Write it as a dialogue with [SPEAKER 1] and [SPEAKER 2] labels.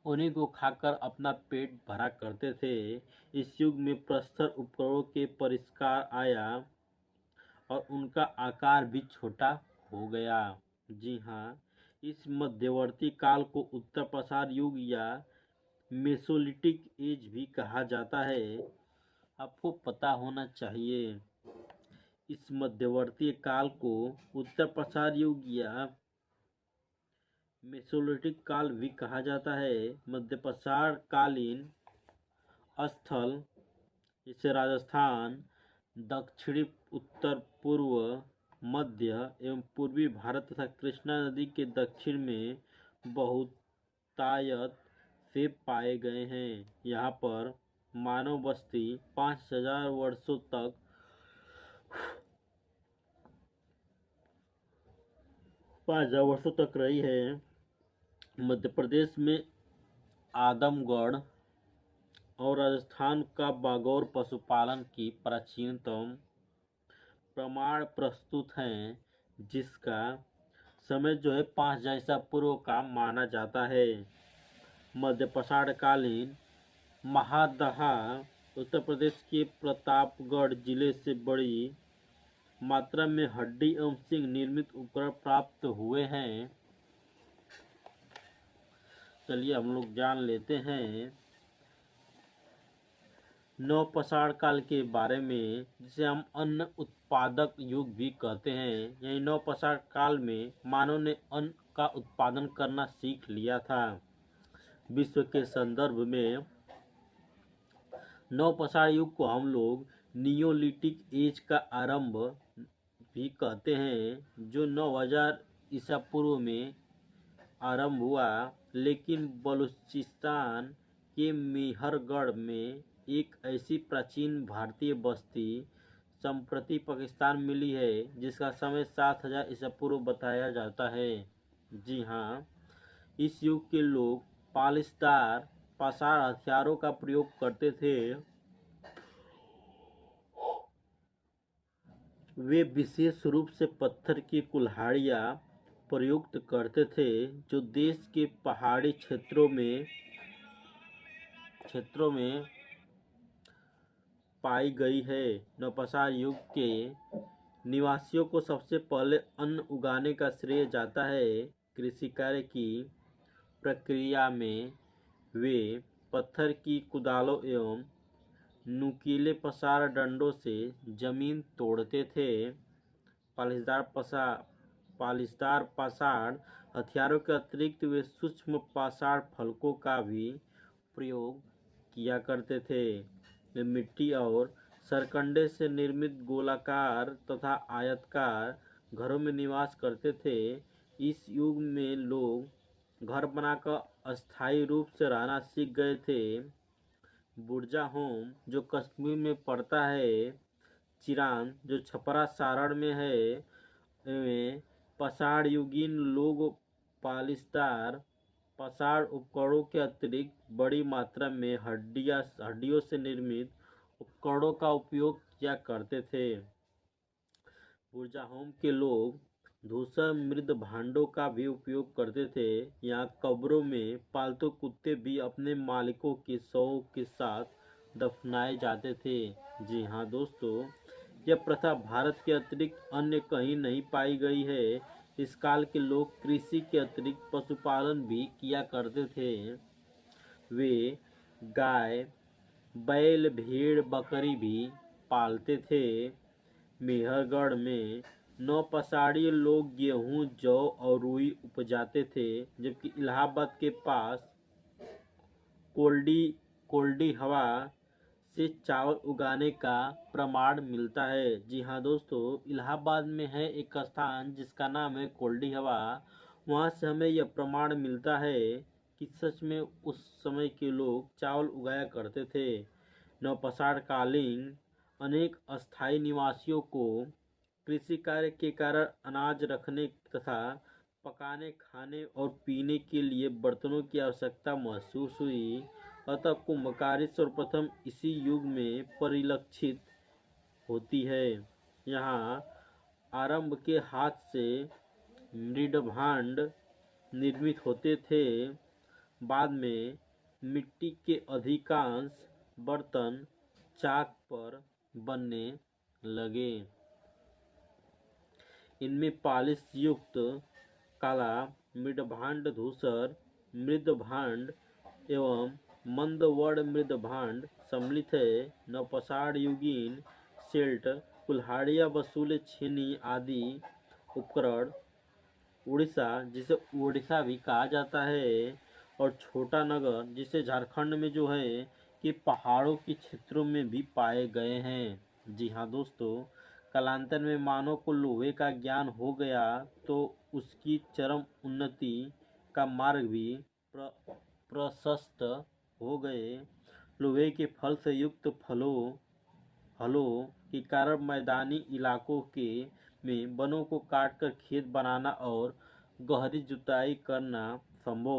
[SPEAKER 1] उन्हीं को खाकर अपना पेट भरा करते थे। इस युग में प्रस्तर उपकरणों के परिष्कार आया और उनका आकार भी छोटा हो गया। जी हाँ, इस मध्यवर्ती काल को उत्तर पसार युग या मेसोलिटिक एज भी कहा जाता है। आपको पता होना चाहिए, इस मध्यवर्ती काल को उत्तर पसार युग या मेसोलिटिक काल भी कहा जाता है। मध्य पसार कालीन स्थल जैसे राजस्थान, दक्षिणी उत्तर पूर्व, मध्य एवं पूर्वी भारत तथा कृष्णा नदी के दक्षिण में बहुतायत से पाए गए हैं। यहाँ पर मानव बस्ती 5000 वर्षों तक 5000 वर्षों तक रही है। मध्य प्रदेश में आदमगढ़ और राजस्थान का बागौर पशुपालन की प्राचीनतम प्रमाण प्रस्तुत हैं, जिसका समय जो है 5000 ईसा पूर्व का माना जाता है। मध्य पाषाणकालीन महादहा उत्तर प्रदेश के प्रतापगढ़ जिले से बड़ी मात्रा में हड्डी एवं सिंह निर्मित उपकरण प्राप्त हुए हैं। चलिए हम लोग जान लेते हैं नवपाषाण काल के बारे में, जिसे हम अन्न उत्पादक युग भी कहते हैं। यही नवपाषाण काल में मानव ने अन्न का उत्पादन करना सीख लिया था। विश्व के संदर्भ में नवपाषाण युग को हम लोग नियोलिटिक एज का आरंभ भी कहते हैं, जो 9000 ईसा पूर्व में आरंभ हुआ, लेकिन बलूचिस्तान के मेहरगढ़ में एक ऐसी प्राचीन भारतीय बस्ती संप्रति पाकिस्तान मिली है जिसका समय 7000 ईसा पूर्व बताया जाता है। जी हाँ, इस युग के लोग पालिशदार पाषाण हथियारों का प्रयोग करते थे। वे विशेष रूप से पत्थर की कुल्हाड़ियाँ प्रयुक्त करते थे, जो देश के पहाड़ी क्षेत्रों में पाई गई है। नवपाषाण युग के निवासियों को सबसे पहले अन्न उगाने का श्रेय जाता है। कृषि कार्य की प्रक्रिया में वे पत्थर की कुदालों एवं नुकीले पसार डंडों से जमीन तोड़ते थे। पालिशदार पाषाण हथियारों के अतिरिक्त वे सूक्ष्म पाषाण फलकों का भी प्रयोग किया करते थे। वे मिट्टी और सरकंडे से निर्मित गोलाकार तथा आयताकार घरों में निवास करते थे। इस युग में लोग घर बनाकर अस्थायी रूप से रहना सीख गए थे। बुर्जा होम जो कश्मीर में पड़ता है, चिरान जो छपरा सारण में है, एवं पाषाण युगीन लोग पालिशदार पाषाण उपकरणों के अतिरिक्त बड़ी मात्रा में हड्डियों से निर्मित उपकरणों का उपयोग किया करते थे। बुर्जाहोम के लोग धूसर मृद भांडों का भी उपयोग करते थे। यहाँ कब्रों में पालतू कुत्ते भी अपने मालिकों के शवों के साथ दफनाए जाते थे। जी हाँ दोस्तों, यह प्रथा भारत के अतिरिक्त अन्य कहीं नहीं पाई गई है। इस काल के लोग कृषि के अतिरिक्त पशुपालन भी किया करते थे। वे गाय, बैल, भेड़, बकरी भी पालते थे। मेहरगढ़ में नौपसाड़ी लोग गेहूं, जौ और रुई उपजाते थे, जबकि इलाहाबाद के पास कोल्डी हवा से चावल उगाने का प्रमाण मिलता है। जी हाँ दोस्तों, इलाहाबाद में है एक स्थान जिसका नाम है कोल्डी हवा। वहाँ से हमें यह प्रमाण मिलता है कि सच में उस समय के लोग चावल उगाया करते थे। नवपाषाण कालीन अनेक अस्थायी निवासियों को कृषि कार्य के कारण अनाज रखने तथा पकाने, खाने और पीने के लिए बर्तनों की आवश्यकता महसूस हुई। अतः कुंभकारी सर्वप्रथम इसी युग में परिलक्षित होती है। यहाँ आरंभ के हाथ से मृदभांड निर्मित होते थे। बाद में मिट्टी के अधिकांश बर्तन चाक पर बनने लगे। इनमें पॉलिश युक्त काला मृदभांड, धूसर मृदभांड एवं मंदवर्ण मृदभांड सम्मिलित है। नवपाषाण युगीन सेल्ट, कुल्हाड़ियाँ, बसूले, छेनी आदि उपकरण उड़ीसा, जिसे उड़ीसा भी कहा जाता है, और छोटा नगर, जिसे झारखंड में जो है कि पहाड़ों के क्षेत्रों में भी पाए गए हैं। जी हाँ दोस्तों, कालांतर में मानव को लोहे का ज्ञान हो गया तो उसकी चरम उन्नति का मार्ग भी प्रशस्त हो गए। लोहे के फल से युक्त हलों के कारण मैदानी इलाकों में वनों को काटकर खेत बनाना और गहरी जुताई करना संभव